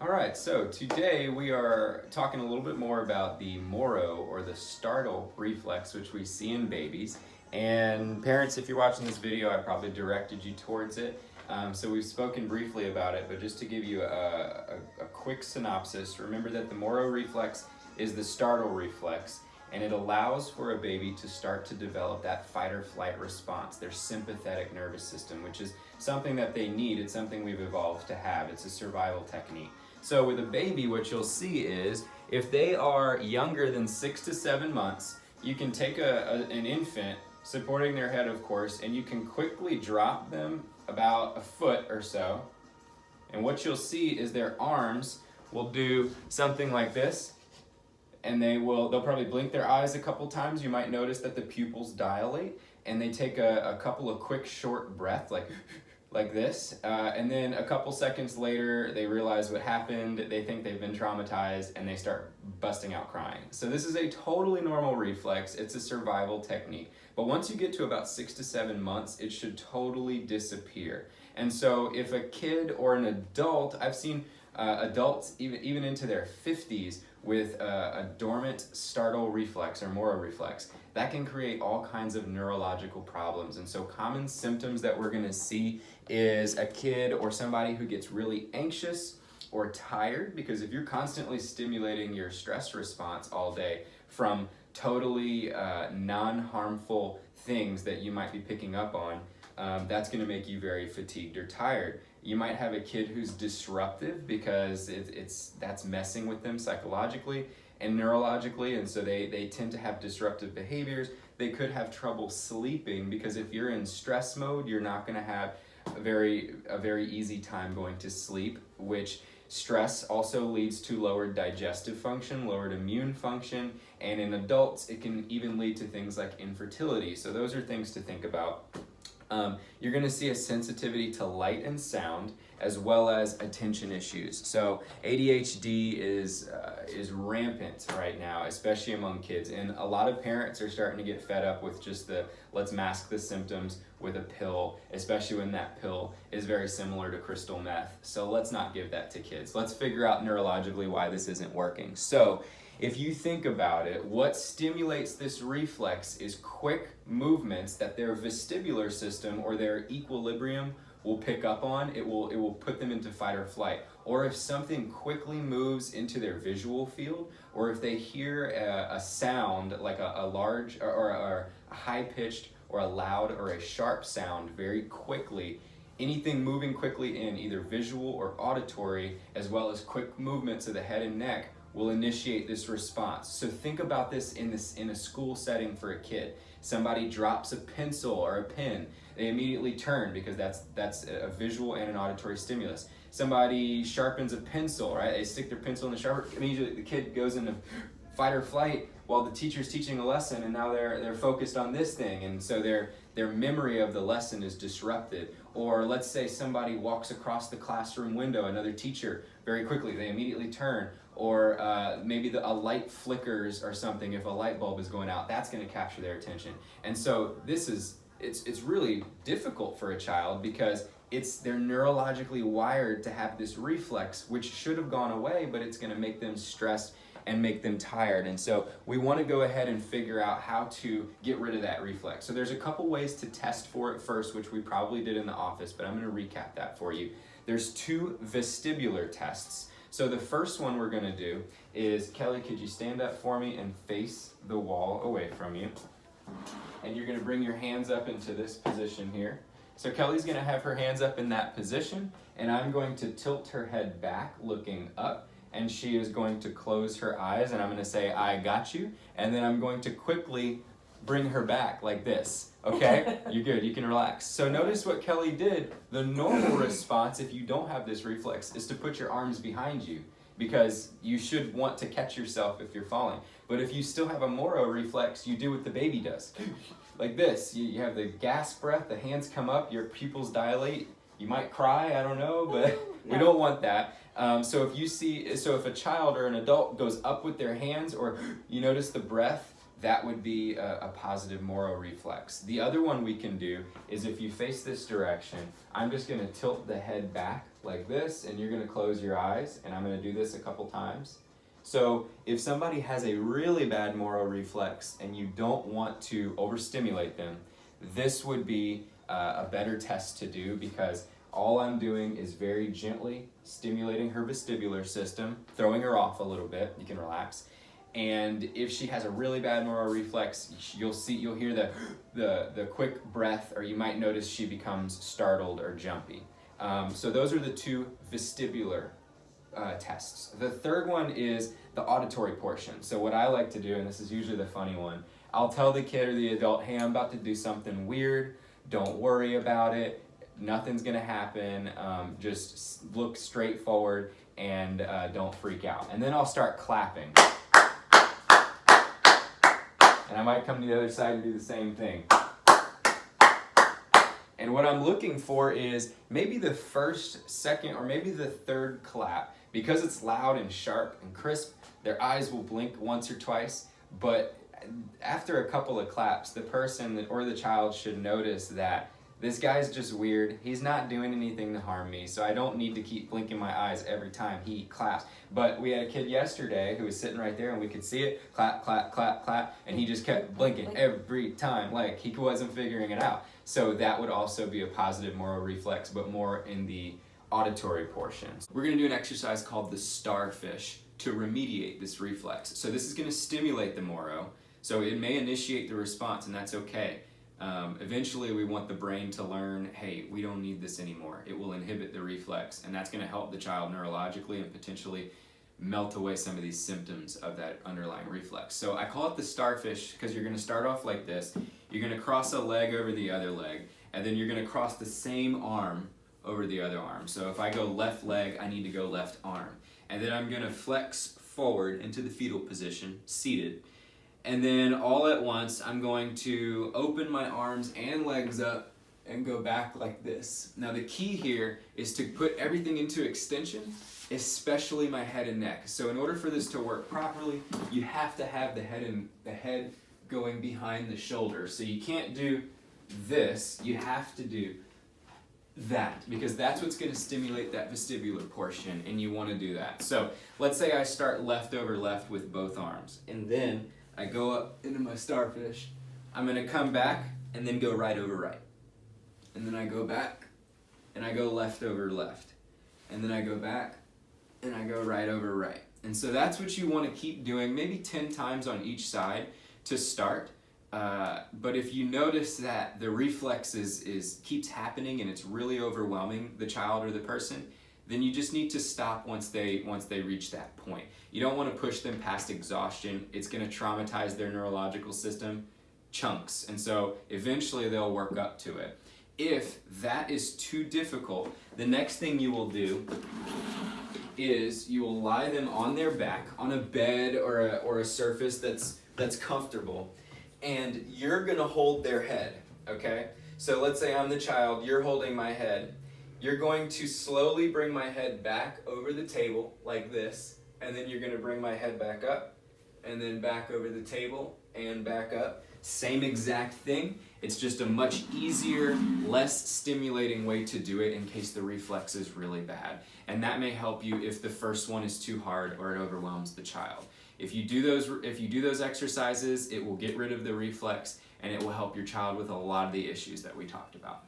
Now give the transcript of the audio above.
All right, so today we are talking a little bit more about the Moro or the startle reflex, which we see in babies. And parents, if you're watching this video, I probably directed you towards it. So we've spoken briefly about it, but just to give you a quick synopsis, remember that the Moro reflex is the startle reflex, and it allows for a baby to start to develop that fight or flight response, their sympathetic nervous system, which is something that they need. It's something we've evolved to have. It's a survival technique. So with a baby, what you'll see is if they are younger than 6 to 7 months, you can take an infant, supporting their head, of course, and you can quickly drop them about a foot or so. And what you'll see is their arms will do something like this, and they'll probably blink their eyes a couple times. You might notice that the pupils dilate, and they take a couple of quick short breaths, like this, and then a couple seconds later they realize what happened, they think they've been traumatized, and they start busting out crying. So this is a totally normal reflex. It's a survival technique, but once you get to about 6 to 7 months, it should totally disappear. And so if a kid or an adult, I've seen adults even into their 50s with a dormant startle reflex or Moro reflex, that can create all kinds of neurological problems. And so common symptoms that we're going to see is a kid or somebody who gets really anxious or tired, because if you're constantly stimulating your stress response all day from totally non-harmful things that you might be picking up on, that's going to make you very fatigued or tired. You might have a kid who's disruptive because that's messing with them psychologically and neurologically, and so they tend to have disruptive behaviors. They could have trouble sleeping because if you're in stress mode, you're not going to have a very easy time going to sleep, which stress also leads to lowered digestive function, lowered immune function, and in adults, it can even lead to things like infertility. So those are things to think about. You're going to see a sensitivity to light and sound, as well as attention issues. So ADHD is rampant right now, especially among kids, and a lot of parents are starting to get fed up with just let's mask the symptoms with a pill, especially when that pill is very similar to crystal meth. So let's not give that to kids. Let's figure out neurologically why this isn't working. So if you think about it, what stimulates this reflex is quick movements that their vestibular system or their equilibrium will pick up on. It will put them into fight or flight. Or if something quickly moves into their visual field, or if they hear a sound like a large or a high-pitched or a loud or a sharp sound very quickly, anything moving quickly in either visual or auditory, as well as quick movements of the head and neck, will initiate this response. So think about this in a school setting for a kid. Somebody drops a pencil or a pen, they immediately turn because that's a visual and an auditory stimulus. Somebody sharpens a pencil, right? They stick their pencil in the sharpener, immediately the kid goes into fight or flight while the teacher's teaching a lesson, and now they're focused on this thing, and so their memory of the lesson is disrupted. Or let's say somebody walks across the classroom window, another teacher, very quickly, they immediately turn. Or maybe a light flickers or something. If a light bulb is going out, that's going to capture their attention. And so it's really difficult for a child because they're neurologically wired to have this reflex, which should have gone away, but it's going to make them stressed and make them tired. And so we want to go ahead and figure out how to get rid of that reflex. So there's a couple ways to test for it first, which we probably did in the office, but I'm going to recap that for you. There's 2 vestibular tests. So the first one we're going to do is, Kelly, could you stand up for me and face the wall away from you? And you're going to bring your hands up into this position here. So Kelly's going to have her hands up in that position, and I'm going to tilt her head back looking up, and she is going to close her eyes, and I'm going to say, I got you, and then I'm going to quickly bring her back like this. Okay? You're good. You can relax. So notice what Kelly did. The normal response, if you don't have this reflex, is to put your arms behind you because you should want to catch yourself if you're falling. But if you still have a Moro reflex, you do what the baby does. Like this. You have the gasp breath, the hands come up, your pupils dilate. You might cry, I don't know, but we don't want that. So if a child or an adult goes up with their hands, or you notice the breath, that would be a positive Moro reflex. The other one we can do is if you face this direction, I'm just going to tilt the head back like this, and you're gonna close your eyes, and I'm gonna do this a couple times. So if somebody has a really bad Moro reflex and you don't want to overstimulate them, this would be a better test to do, because all I'm doing is very gently stimulating her vestibular system, throwing her off a little bit. You can relax. And if she has a really bad Moro reflex, you'll hear the quick breath, or you might notice she becomes startled or jumpy. So those are the two vestibular tests. The third one is the auditory portion. So what I like to do, and this is usually the funny one, I'll tell the kid or the adult, hey, I'm about to do something weird. Don't worry about it. Nothing's gonna happen. Just look straight forward and don't freak out. And then I'll start clapping. And I might come to the other side and do the same thing. And what I'm looking for is maybe the first, second, or maybe the third clap. Because it's loud and sharp and crisp, their eyes will blink once or twice, but after a couple of claps, the person or the child should notice that this guy's just weird. He's not doing anything to harm me, so I don't need to keep blinking my eyes every time he claps. But we had a kid yesterday who was sitting right there, and we could see it, clap, clap, clap, clap, and he just kept blinking every time, like he wasn't figuring it out. So that would also be a positive Moro reflex, but more in the auditory portion. We're gonna do an exercise called the starfish to remediate this reflex. So this is gonna stimulate the Moro, so it may initiate the response, and that's okay. Eventually we want the brain to learn, hey, we don't need this anymore. It will inhibit the reflex, and that's going to help the child neurologically and potentially melt away some of these symptoms of that underlying reflex. So I call it the starfish because you're going to start off like this. You're going to cross a leg over the other leg, and then you're going to cross the same arm over the other arm. So if I go left leg, I need to go left arm. And then I'm going to flex forward into the fetal position, seated. And then all at once, I'm going to open my arms and legs up and go back like this. Now the key here is to put everything into extension, especially my head and neck. So in order for this to work properly, you have to have the head going behind the shoulder. So you can't do this, you have to do that, because that's what's going to stimulate that vestibular portion, and you want to do that. So let's say I start left over left with both arms, and then I go up into my starfish. I'm going to come back and then go right over right. And then I go back and I go left over left. And then I go back and I go right over right. And so that's what you want to keep doing, maybe 10 times on each side to start. But if you notice that the reflex keeps happening and it's really overwhelming the child or the person, then you just need to stop once they reach that point. You don't want to push them past exhaustion. It's going to traumatize their neurological system chunks, and so eventually they'll work up to it. If that is too difficult, the next thing you will do is you will lie them on their back on a bed or a surface that's comfortable, and you're going to hold their head, okay? So let's say I'm the child, you're holding my head. You're going to slowly bring my head back over the table like this, and then you're going to bring my head back up, and then back over the table, and back up. Same exact thing. It's just a much easier, less stimulating way to do it in case the reflex is really bad. And that may help you if the first one is too hard or it overwhelms the child. If you do those exercises, it will get rid of the reflex, and it will help your child with a lot of the issues that we talked about.